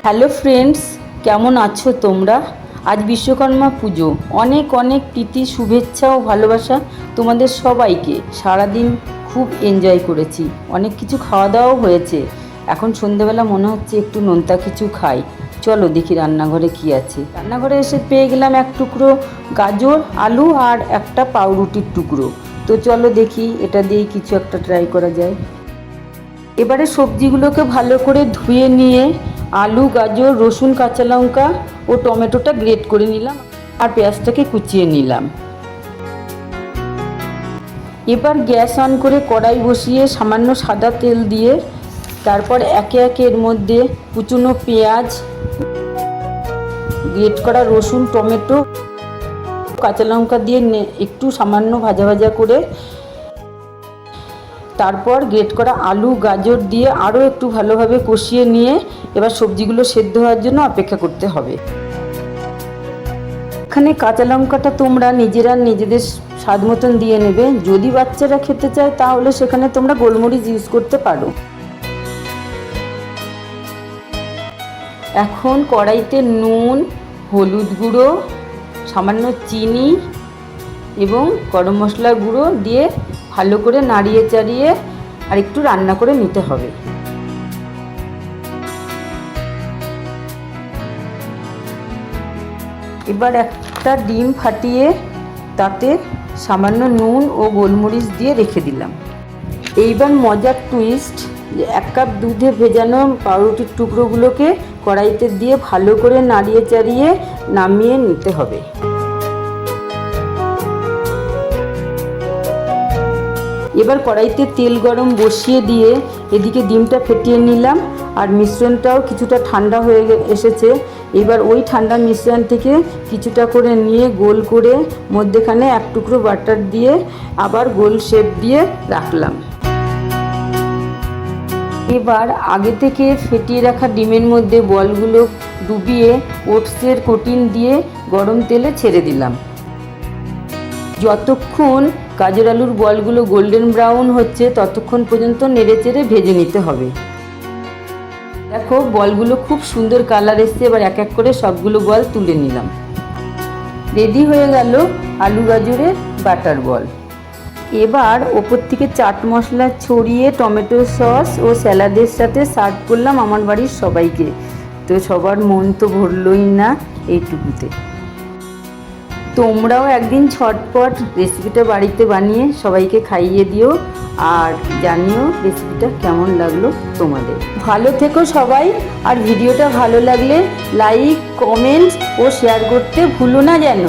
Hello friends, কেমন আছো তোমরা? আজ বিশ্বকর্মা পুজো। অনেক অনেক প্রীতি, শুভেচ্ছা ও ভালোবাসা তোমাদের সবাইকে। সারাদিন খুব এনজয় করেছি, অনেক কিছু খাওয়া দাওয়াও হয়েছে। এখন সন্ধ্যেবেলা মনে হচ্ছে একটু নোনতা কিছু খাই। চলো দেখি রান্নাঘরে কি আছে। রান্নাঘরে এসে পেয়ে গেলাম এক টুকরো গাজর, আলু আর একটা পাউরুটির টুকরো। তো চলো দেখি এটা দিয়েই কিছু একটা ট্রাই করা যায়। এবারে সবজিগুলোকে ভালো করে ধুয়ে নিয়ে আলু, গাজর, রসুন, কাঁচা লঙ্কা ও টমেটোটা গ্রেট করে নিলাম আর পেঁয়াজটাকে কুচিয়ে নিলাম। এবার গ্যাস অন করে কড়াই বসিয়ে সামান্য সাদা তেল দিয়ে তারপর একে একে এর মধ্যে কুচনো পেঁয়াজ, গ্রেট করা রসুন, টমেটো, কাঁচা লঙ্কা দিয়ে একটু সামান্য ভাজা ভাজা করে তারপর গ্রেট করা আলু, গাজর দিয়ে আরও একটু ভালোভাবে কষিয়ে নিয়ে এবার সবজিগুলো সেদ্ধ হওয়ার জন্য অপেক্ষা করতে হবে। এখানে কাঁচা লঙ্কাটা তোমরা নিজেদের স্বাদ মতন দিয়ে নেবে। যদি বাচ্চারা খেতে চায় তাহলে সেখানে তোমরা গোলমরিচ ইউজ করতে পারো। এখন কড়াইতে নুন, হলুদ গুঁড়ো, সামান্য চিনি এবং গরম মশলার গুঁড়ো দিয়ে ভালো করে নাড়িয়ে চাড়িয়ে আর একটু রান্না করে নিতে হবে। এবার একটা ডিম ফাটিয়ে তাতে সামান্য নুন ও গোলমরিচ দিয়ে রেখে দিলাম। এইবার মজার টুইস্ট, 1 কাপ দুধে ভেজানো পাউরুটির টুকরোগুলোকে কড়াইতে দিয়ে ভালো করে নাড়িয়ে চাড়িয়ে নামিয়ে নিতে হবে। এবার কড়াইতে তেল গরম বসিয়ে দিয়ে এদিকে ডিমটা ফেটিয়ে নিলাম আর মিশ্রণটাও কিছুটা ঠান্ডা হয়ে এসেছে। এবার ওই ঠান্ডা মিশ্রণ থেকে কিছুটা করে নিয়ে গোল করে মধ্যেখানে এক টুকরো বাটার দিয়ে আবার গোল শেপ দিয়ে রাখলাম। এবার আগে থেকে ফেটিয়ে রাখা ডিমের মধ্যে বলগুলো ডুবিয়ে ওটসের কোটিং দিয়ে গরম তেলে ছেড়ে দিলাম। যতক্ষণ গাজর আলুর বলগুলো গোল্ডেন ব্রাউন হচ্ছে ততক্ষণ পর্যন্ত নেড়েচেড়ে ভেজে নিতে হবে। দেখো বলগুলো খুব সুন্দর কালার এসছে। এবার এক এক করে সবগুলো বল তুলে নিলাম। রেডি হয়ে গেল আলু গাজরের বাটার বল। এবার ওপর থেকে চাট মশলা ছড়িয়ে টমেটো সস ও স্যালাডের সাথে সার্ভ করলাম আমার বাড়ির সবাইকে। তো সবার মন তো ভরলই না এইটুকুতে। তোমরাও একদিন ঝটপট রেসিপিটা বাড়িতে বানিয়ে সবাইকে খাইয়ে দিও আর জানিও রেসিপিটা কেমন লাগলো তোমাদের। ভালো থেকো সবাই, আর ভিডিওটা ভালো লাগলে লাইক, কমেন্ট ও শেয়ার করতে ভুলো না যেন।